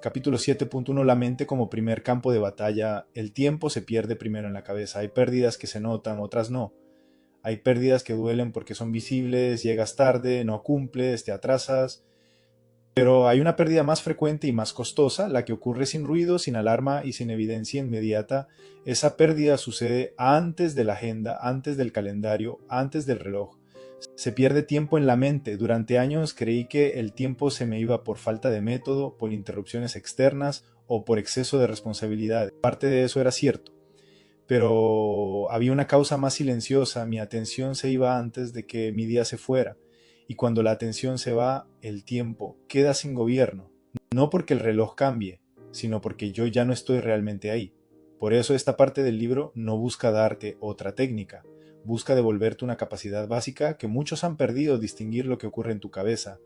Capítulo 7.1. La mente como primer campo de batalla. El tiempo se pierde primero en la cabeza. Hay pérdidas que se notan, otras no. Hay pérdidas que duelen porque son visibles, llegas tarde, no cumples, te atrasas. Pero hay una pérdida más frecuente y más costosa, la que ocurre sin ruido, sin alarma y sin evidencia inmediata. Esa pérdida sucede antes de la agenda, antes del calendario, antes del reloj. Se pierde tiempo en la mente. Durante años creí que el tiempo se me iba por falta de método, por interrupciones externas o por exceso de responsabilidad. Parte de eso era cierto, pero había una causa más silenciosa. Mi atención se iba antes de que mi día se fuera. Y cuando la atención se va, el tiempo queda sin gobierno. No porque el reloj cambie, sino porque yo ya no estoy realmente ahí. Por eso esta parte del libro no busca darte otra técnica, busca devolverte una capacidad básica que muchos han perdido: distinguir lo que ocurre en tu cabeza.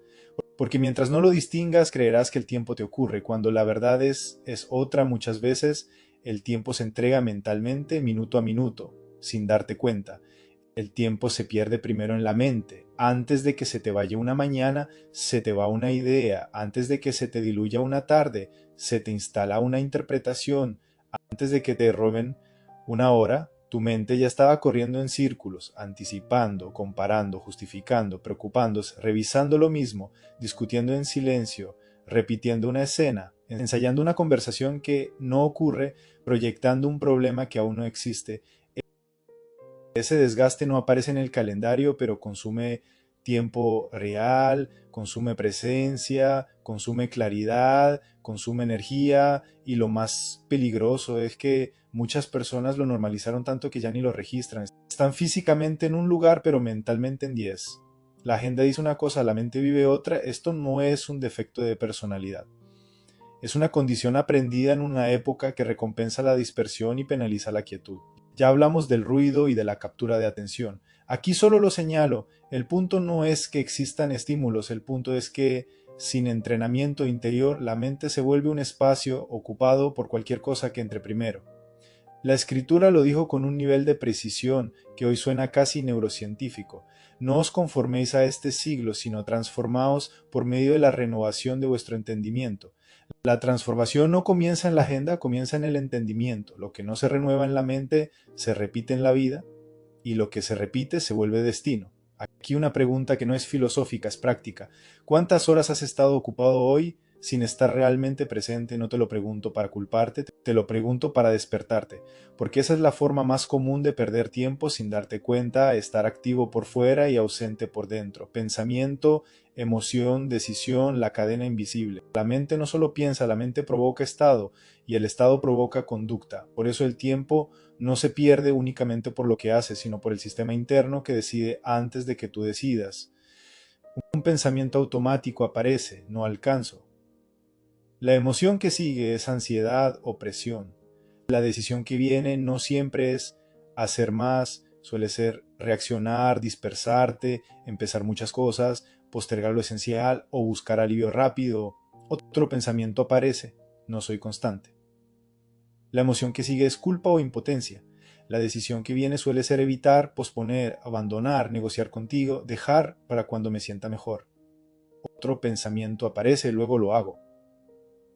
Porque mientras no lo distingas, creerás que el tiempo te ocurre, cuando la verdad es otra. Muchas veces el tiempo se entrega mentalmente, minuto a minuto, sin darte cuenta. El tiempo se pierde primero en la mente. Antes de que se te vaya una mañana, se te va una idea. Antes de que se te diluya una tarde, se te instala una interpretación. Antes de que te roben una hora, tu mente ya estaba corriendo en círculos, anticipando, comparando, justificando, preocupándose, revisando lo mismo, discutiendo en silencio, repitiendo una escena, ensayando una conversación que no ocurre, proyectando un problema que aún no existe. Ese desgaste no aparece en el calendario, pero consume tiempo real, consume presencia, consume claridad, consume energía, y lo más peligroso es que muchas personas lo normalizaron tanto que ya ni lo registran. Están físicamente en un lugar, pero mentalmente en 10. La agenda dice una cosa, la mente vive otra. Esto no es un defecto de personalidad. Es una condición aprendida en una época que recompensa la dispersión y penaliza la quietud. Ya hablamos del ruido y de la captura de atención. Aquí solo lo señalo. El punto no es que existan estímulos, el punto es que sin entrenamiento interior la mente se vuelve un espacio ocupado por cualquier cosa que entre primero. La escritura lo dijo con un nivel de precisión que hoy suena casi neurocientífico. No os conforméis a este siglo, sino transformaos por medio de la renovación de vuestro entendimiento. La transformación no comienza en la agenda, comienza en el entendimiento. Lo que no se renueva en la mente se repite en la vida, y lo que se repite se vuelve destino. Aquí una pregunta que no es filosófica, es práctica. ¿Cuántas horas has estado ocupado hoy sin estar realmente presente? No te lo pregunto para culparte, te lo pregunto para despertarte, porque esa es la forma más común de perder tiempo sin darte cuenta: estar activo por fuera y ausente por dentro. Pensamiento, emoción, decisión, la cadena invisible. La mente no solo piensa, la mente provoca estado, y el estado provoca conducta. Por eso el tiempo no se pierde únicamente por lo que haces, sino por el sistema interno que decide antes de que tú decidas. Un pensamiento automático aparece: no alcanzo. La emoción que sigue es ansiedad o presión. La decisión que viene no siempre es hacer más, suele ser reaccionar, dispersarte, empezar muchas cosas, postergar lo esencial o buscar alivio rápido. Otro pensamiento aparece: no soy constante. La emoción que sigue es culpa o impotencia. La decisión que viene suele ser evitar, posponer, abandonar, negociar contigo, dejar para cuando me sienta mejor. Otro pensamiento aparece: luego lo hago.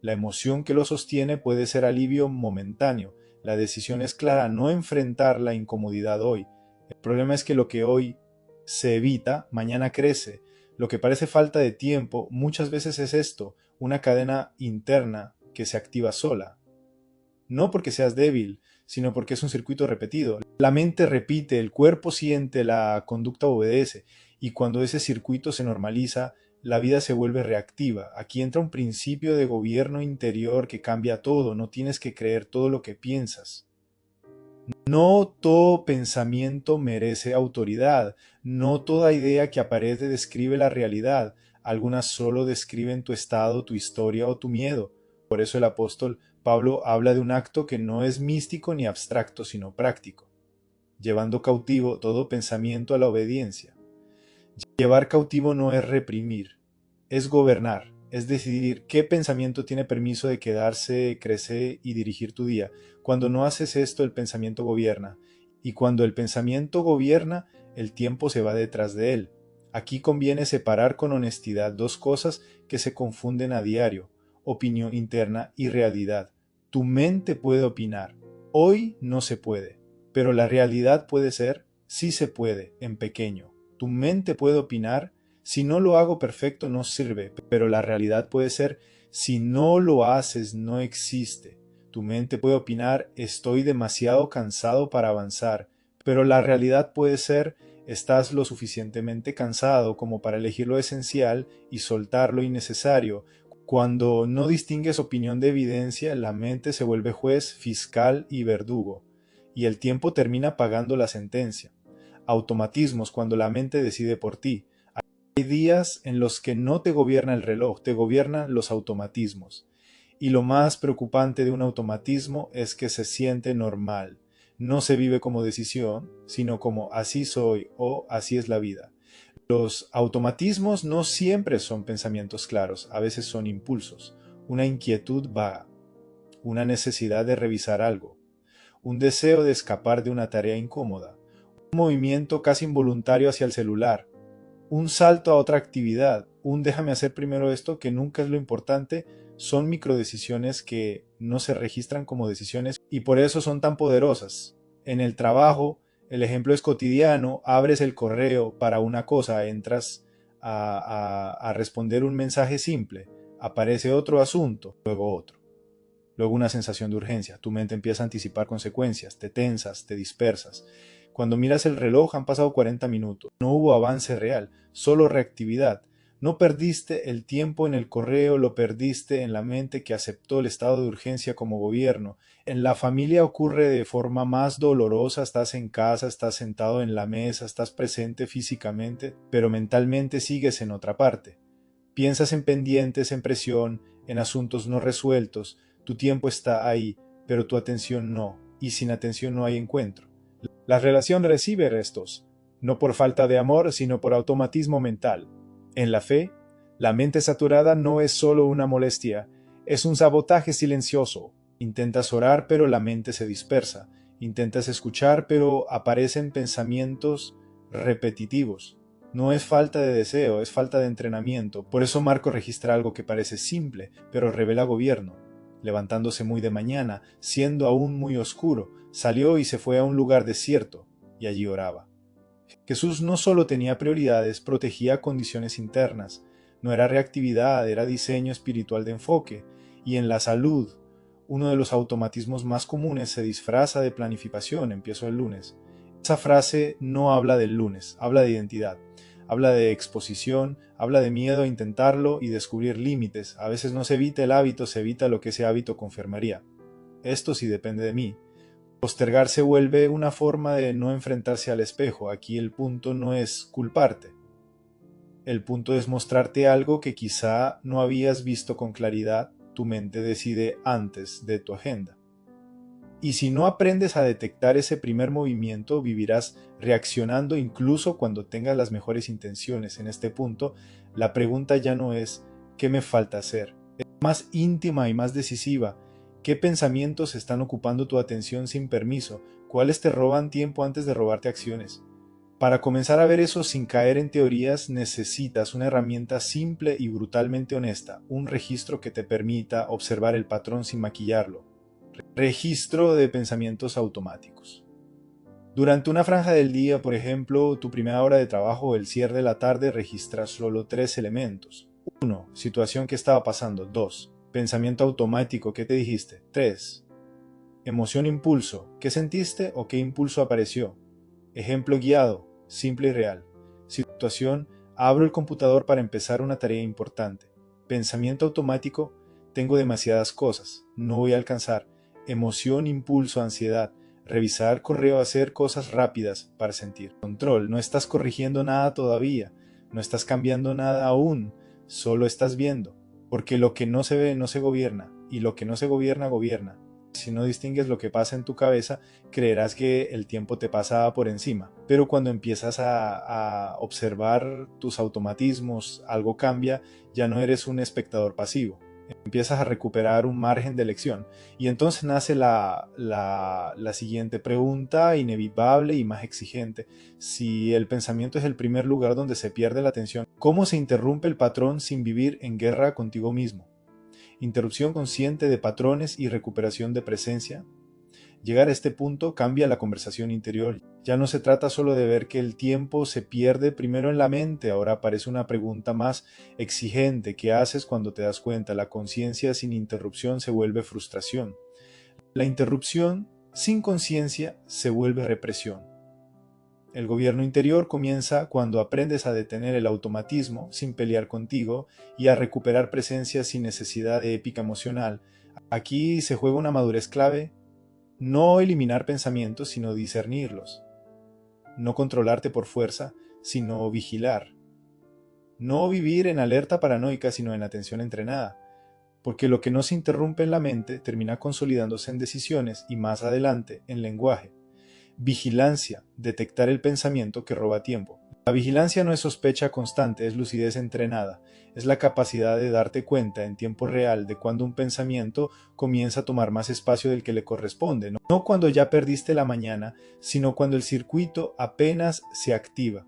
La emoción que lo sostiene puede ser alivio momentáneo. La decisión es clara: no enfrentar la incomodidad hoy. El problema es que lo que hoy se evita, mañana crece. Lo que parece falta de tiempo muchas veces es esto: una cadena interna que se activa sola. No porque seas débil, sino porque es un circuito repetido. La mente repite, el cuerpo siente, la conducta obedece, y cuando ese circuito se normaliza, la vida se vuelve reactiva. Aquí entra un principio de gobierno interior que cambia todo. No tienes que creer todo lo que piensas. No todo pensamiento merece autoridad. No toda idea que aparece describe la realidad. Algunas solo describen tu estado, tu historia o tu miedo. Por eso el apóstol Pablo habla de un acto que no es místico ni abstracto, sino práctico, llevando cautivo todo pensamiento a la obediencia. Llevar cautivo no es reprimir, es gobernar, es decidir qué pensamiento tiene permiso de quedarse, crecer y dirigir tu día. Cuando no haces esto, el pensamiento gobierna, y cuando el pensamiento gobierna, el tiempo se va detrás de él. Aquí conviene separar con honestidad dos cosas que se confunden a diario: opinión interna y realidad. Tu mente puede opinar. Hoy no se puede, pero la realidad puede ser, sí se puede, en pequeño. Tu mente puede opinar, si no lo hago perfecto no sirve, pero la realidad puede ser, si no lo haces no existe. Tu mente puede opinar, estoy demasiado cansado para avanzar, pero la realidad puede ser, estás lo suficientemente cansado como para elegir lo esencial y soltar lo innecesario. Cuando no distingues opinión de evidencia, la mente se vuelve juez, fiscal y verdugo, y el tiempo termina pagando la sentencia. Automatismos cuando la mente decide por ti. Hay días en los que no te gobierna el reloj, te gobiernan los automatismos. Y lo más preocupante de un automatismo es que se siente normal. No se vive como decisión, sino como así soy o así es la vida. Los automatismos no siempre son pensamientos claros, a veces son impulsos, una inquietud vaga, una necesidad de revisar algo, un deseo de escapar de una tarea incómoda, un movimiento casi involuntario hacia el celular, un salto a otra actividad, un déjame hacer primero esto que nunca es lo importante, son microdecisiones que no se registran como decisiones y por eso son tan poderosas. En el trabajo, el ejemplo es cotidiano, abres el correo para una cosa, entras a responder un mensaje simple, aparece otro asunto, luego otro. Luego una sensación de urgencia, tu mente empieza a anticipar consecuencias, te tensas, te dispersas. Cuando miras el reloj han pasado 40 minutos, no hubo avance real, solo reactividad. No perdiste el tiempo en el correo, lo perdiste en la mente que aceptó el estado de urgencia como gobierno. En la familia ocurre de forma más dolorosa, estás en casa, estás sentado en la mesa, estás presente físicamente, pero mentalmente sigues en otra parte. Piensas en pendientes, en presión, en asuntos no resueltos, tu tiempo está ahí, pero tu atención no, y sin atención no hay encuentro. La relación recibe restos, no por falta de amor, sino por automatismo mental. En la fe, la mente saturada no es solo una molestia, es un sabotaje silencioso. Intentas orar, pero la mente se dispersa. Intentas escuchar, pero aparecen pensamientos repetitivos. No es falta de deseo, es falta de entrenamiento. Por eso Marco registra algo que parece simple, pero revela gobierno. Levantándose muy de mañana, siendo aún muy oscuro, salió y se fue a un lugar desierto, y allí oraba. Jesús no solo tenía prioridades, protegía condiciones internas. No era reactividad, era diseño espiritual de enfoque. Y en la salud, uno de los automatismos más comunes se disfraza de planificación, empiezo el lunes. Esa frase no habla del lunes, habla de identidad. Habla de exposición, habla de miedo a intentarlo y descubrir límites. A veces no se evita el hábito, se evita lo que ese hábito confirmaría. Esto sí depende de mí. Postergar se vuelve una forma de no enfrentarse al espejo. Aquí el punto no es culparte. El punto es mostrarte algo que quizá no habías visto con claridad. Tu mente decide antes de tu agenda. Y si no aprendes a detectar ese primer movimiento, vivirás reaccionando incluso cuando tengas las mejores intenciones. En este punto, la pregunta ya no es ¿qué me falta hacer? Es más íntima y más decisiva. ¿Qué pensamientos están ocupando tu atención sin permiso? ¿Cuáles te roban tiempo antes de robarte acciones? Para comenzar a ver eso sin caer en teorías, necesitas una herramienta simple y brutalmente honesta, un registro que te permita observar el patrón sin maquillarlo. Registro de pensamientos automáticos. Durante una franja del día, por ejemplo, tu primera hora de trabajo o el cierre de la tarde, registras solo 3 elementos. 1. Situación que estaba pasando. 2. Pensamiento automático. ¿Qué te dijiste? 3. Emoción impulso. ¿Qué sentiste o qué impulso apareció? Ejemplo guiado, simple y real. Situación, abro el computador para empezar una tarea importante. Pensamiento automático, tengo demasiadas cosas, no voy a alcanzar. Emoción, impulso, ansiedad, revisar correo, hacer cosas rápidas para sentir. Control, no estás corrigiendo nada todavía, no estás cambiando nada aún, solo estás viendo. Porque lo que no se ve no se gobierna, y lo que no se gobierna, gobierna. Si no distingues lo que pasa en tu cabeza, creerás que el tiempo te pasa por encima. Pero cuando empiezas a observar tus automatismos, algo cambia, ya no eres un espectador pasivo. Empiezas a recuperar un margen de elección. Y entonces nace la siguiente pregunta, inevitable y más exigente. Si el pensamiento es el primer lugar donde se pierde la atención, ¿cómo se interrumpe el patrón sin vivir en guerra contigo mismo? interrupción consciente de patrones y recuperación de presencia. Llegar a este punto cambia la conversación interior. Ya no se trata solo de ver que el tiempo se pierde primero en la mente, ahora aparece una pregunta más exigente. ¿Qué haces cuando te das cuenta? La conciencia sin interrupción se vuelve frustración. La interrupción sin conciencia se vuelve represión. El gobierno interior comienza cuando aprendes a detener el automatismo sin pelear contigo y a recuperar presencia sin necesidad de épica emocional. Aquí se juega una madurez clave. No eliminar pensamientos, sino discernirlos. No controlarte por fuerza, sino vigilar. No vivir en alerta paranoica, sino en atención entrenada. Porque lo que no se interrumpe en la mente termina consolidándose en decisiones y más adelante en lenguaje. Vigilancia, detectar el pensamiento que roba tiempo. La vigilancia no es sospecha constante, es lucidez entrenada. Es la capacidad de darte cuenta en tiempo real de cuando un pensamiento comienza a tomar más espacio del que le corresponde. No cuando ya perdiste la mañana, sino cuando el circuito apenas se activa.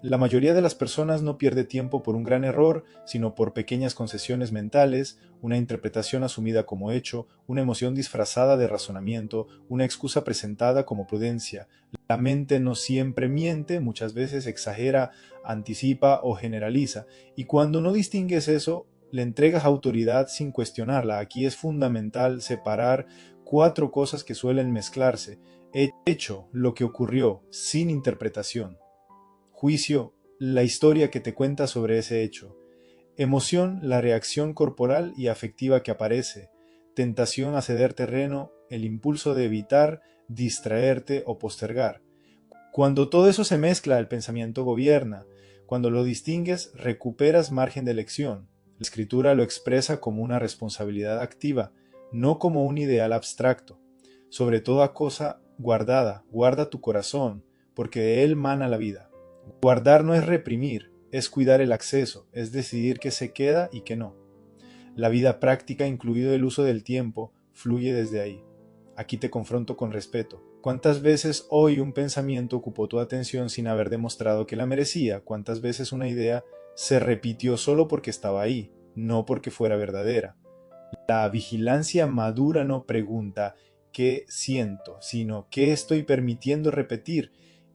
La mayoría de las personas no pierde tiempo por un gran error, sino por pequeñas concesiones mentales, una interpretación asumida como hecho, una emoción disfrazada de razonamiento, una excusa presentada como prudencia. La mente no siempre miente, muchas veces exagera, anticipa o generaliza, y cuando no distingues eso, le entregas autoridad sin cuestionarla. Aquí es fundamental separar 4 cosas que suelen mezclarse: hecho, lo que ocurrió, sin interpretación; juicio, la historia que te cuenta sobre ese hecho; emoción, la reacción corporal y afectiva que aparece; tentación a ceder terreno, el impulso de evitar, distraerte o postergar. Cuando todo eso se mezcla, el pensamiento gobierna. Cuando lo distingues, recuperas margen de elección. La escritura lo expresa como una responsabilidad activa, no como un ideal abstracto. Sobre toda cosa guardada, guarda tu corazón, porque de él mana la vida. Guardar no es reprimir, es cuidar el acceso, es decidir qué se queda y qué no. La vida práctica, incluido el uso del tiempo, fluye desde ahí. Aquí te confronto con respeto. ¿Cuántas veces hoy un pensamiento ocupó tu atención sin haber demostrado que la merecía? ¿Cuántas veces una idea se repitió solo porque estaba ahí, no porque fuera verdadera? La vigilancia madura no pregunta ¿qué siento?, sino ¿qué estoy permitiendo repetir?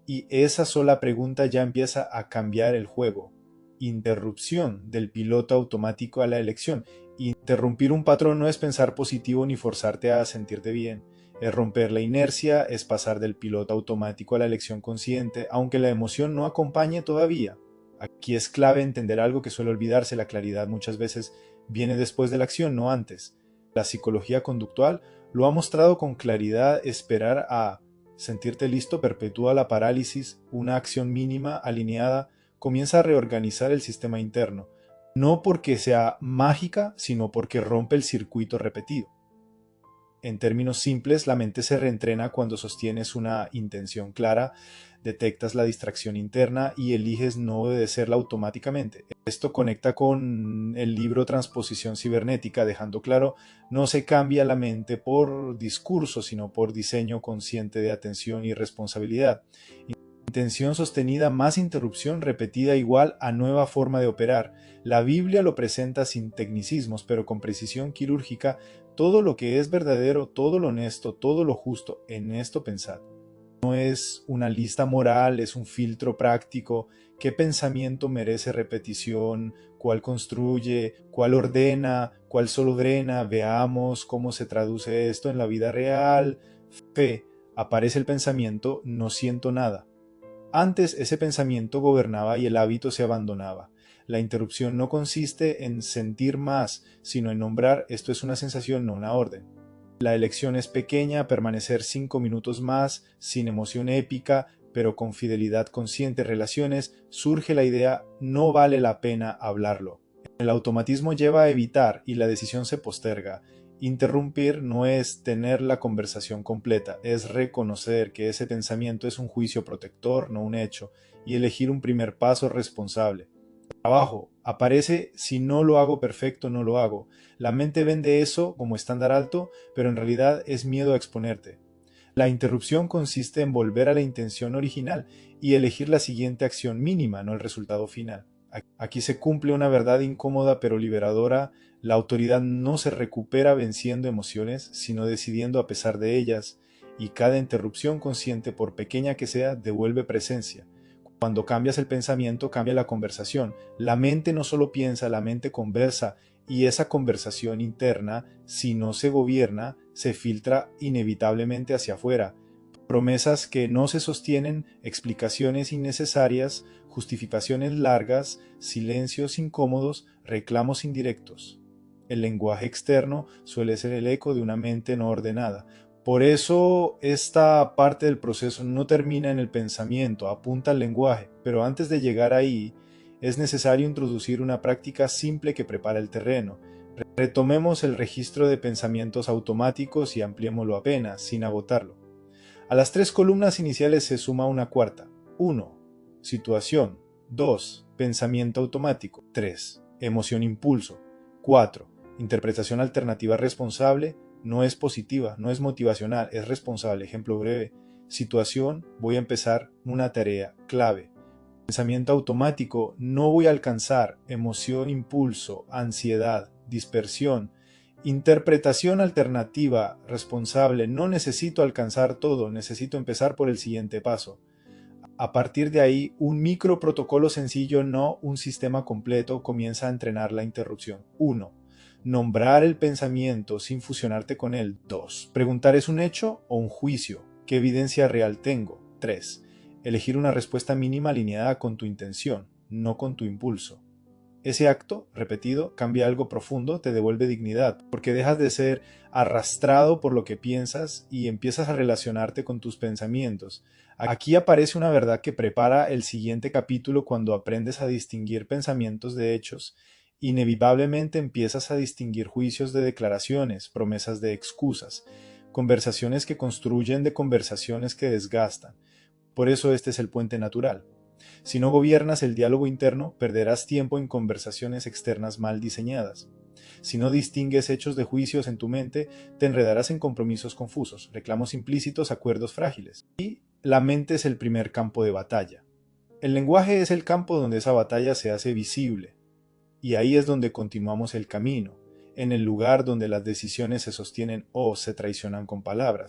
Y esa sola pregunta ya empieza a cambiar el juego. Interrupción del piloto automático a la elección. Interrumpir un patrón no es pensar positivo ni forzarte a sentirte bien. Es romper la inercia, es pasar del piloto automático a la elección consciente, aunque la emoción no acompañe todavía. Aquí es clave entender algo que suele olvidarse: la claridad muchas veces viene después de la acción, no antes. La psicología conductual lo ha mostrado con claridad. Esperar a sentirte listo perpetúa la parálisis. Una acción mínima, alineada, comienza a reorganizar el sistema interno, no porque sea mágica, sino porque rompe el circuito repetido. En términos simples, la mente se reentrena cuando sostienes una intención clara, detectas la distracción interna y eliges no obedecerla automáticamente. Esto conecta con el libro Transposición Cibernética, dejando claro: no se cambia la mente por discurso, sino por diseño consciente de atención y responsabilidad. Intención sostenida más interrupción repetida igual a nueva forma de operar. La Biblia lo presenta sin tecnicismos, pero con precisión quirúrgica: todo lo que es verdadero, todo lo honesto, todo lo justo, en esto pensad. No es una lista moral, es un filtro práctico. ¿Qué pensamiento merece repetición? ¿Cuál construye? ¿Cuál ordena? ¿Cuál solo drena? Veamos cómo se traduce esto en la vida real. Fe. Aparece el pensamiento: no siento nada. Antes ese pensamiento gobernaba y el hábito se abandonaba. La interrupción no consiste en sentir más, sino en nombrar: esto es una sensación, no una orden. La elección es pequeña: permanecer 5 minutos más, sin emoción épica, pero con fidelidad consciente. Relaciones, surge la idea: no vale la pena hablarlo. El automatismo lleva a evitar y la decisión se posterga. Interrumpir no es tener la conversación completa, es reconocer que ese pensamiento es un juicio protector, no un hecho, y elegir un primer paso responsable. Trabajo aparece: si no lo hago perfecto, no lo hago. La mente vende eso como estándar alto, pero en realidad es miedo a exponerte. La interrupción consiste en volver a la intención original y elegir la siguiente acción mínima, no el resultado final. Aquí se cumple una verdad incómoda pero liberadora: la autoridad no se recupera venciendo emociones, sino decidiendo a pesar de ellas, y cada interrupción consciente, por pequeña que sea, devuelve presencia. Cuando cambias el pensamiento, cambia la conversación. La mente no solo piensa, la mente conversa, y esa conversación interna, si no se gobierna, se filtra inevitablemente hacia afuera. Promesas que no se sostienen, explicaciones innecesarias, justificaciones largas, silencios incómodos, reclamos indirectos. El lenguaje externo suele ser el eco de una mente no ordenada. Por eso esta parte del proceso no termina en el pensamiento, apunta al lenguaje, pero antes de llegar ahí es necesario introducir una práctica simple que prepara el terreno. Retomemos el registro de pensamientos automáticos y ampliémoslo apenas, sin agotarlo. A las 3 columnas iniciales se suma una cuarta. 1. Situación. 2. Pensamiento automático. 3. Emoción impulso. 4. Interpretación alternativa responsable. No es positiva, no es motivacional, es responsable. Ejemplo breve. Situación: voy a empezar una tarea clave. Pensamiento automático: no voy a alcanzar. Emoción impulso, ansiedad, dispersión. Interpretación alternativa responsable: no necesito alcanzar todo, necesito empezar por el siguiente paso. A partir de ahí, un micro protocolo sencillo, no un sistema completo, comienza a entrenar la interrupción. 1. Nombrar el pensamiento sin fusionarte con él. 2. Preguntar: ¿es un hecho o un juicio? ¿Qué evidencia real tengo? 3. Elegir una respuesta mínima alineada con tu intención, no con tu impulso. Ese acto repetido cambia algo profundo, te devuelve dignidad, porque dejas de ser arrastrado por lo que piensas y empiezas a relacionarte con tus pensamientos. Aquí aparece una verdad que prepara el siguiente capítulo. Cuando aprendes a distinguir pensamientos de hechos, inevitablemente empiezas a distinguir juicios de declaraciones, promesas de excusas, conversaciones que construyen de conversaciones que desgastan. Por eso este es el puente natural. Si no gobiernas el diálogo interno, perderás tiempo en conversaciones externas mal diseñadas. Si no distingues hechos de juicios en tu mente, te enredarás en compromisos confusos, reclamos implícitos, acuerdos frágiles. Y la mente es el primer campo de batalla. El lenguaje es el campo donde esa batalla se hace visible. Y ahí es donde continuamos el camino, en el lugar donde las decisiones se sostienen o se traicionan con palabras.